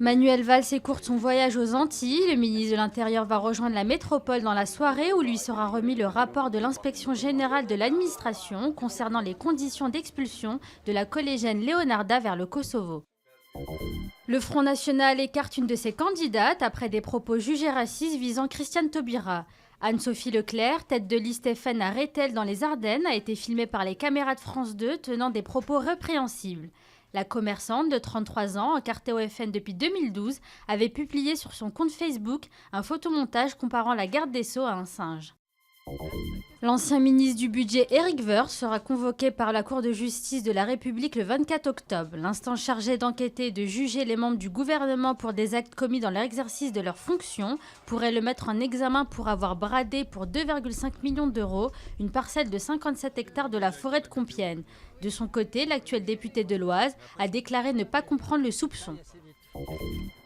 Manuel Valls écourte son voyage aux Antilles. Le ministre de l'Intérieur va rejoindre la métropole dans la soirée où lui sera remis le rapport de l'inspection générale de l'administration concernant les conditions d'expulsion de la collégienne Leonarda vers le Kosovo. Le Front National écarte une de ses candidates après des propos jugés racistes visant Christiane Taubira. Anne-Sophie Leclerc, tête de liste FN à Rethel dans les Ardennes, a été filmée par les caméras de France 2 tenant des propos répréhensibles. La commerçante de 33 ans, encartée au FN depuis 2012, avait publié sur son compte Facebook un photomontage comparant la garde des Sceaux à un singe. L'ancien ministre du Budget Éric Woerth sera convoqué par la Cour de justice de la République le 24 octobre. L'instance chargée d'enquêter et de juger les membres du gouvernement pour des actes commis dans l'exercice de leurs fonctions pourrait le mettre en examen pour avoir bradé pour 2,5 millions d'euros une parcelle de 57 hectares de la forêt de Compiègne. De son côté, l'actuel député de l'Oise a déclaré ne pas comprendre le soupçon.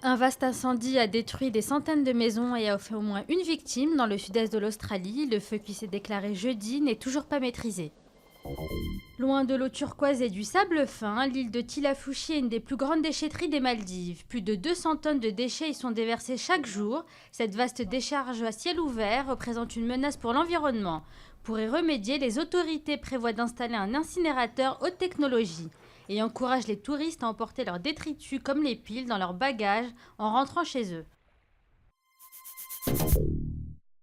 Un vaste incendie a détruit des centaines de maisons et a fait au moins une victime dans le sud-est de l'Australie. Le feu qui s'est déclaré jeudi n'est toujours pas maîtrisé. Loin de l'eau turquoise et du sable fin, l'île de Tilafushi est une des plus grandes déchetteries des Maldives. Plus de 200 tonnes de déchets y sont déversées chaque jour. Cette vaste décharge à ciel ouvert représente une menace pour l'environnement. Pour y remédier, les autorités prévoient d'installer un incinérateur haute technologie et encouragent les touristes à emporter leurs détritus comme les piles dans leurs bagages en rentrant chez eux.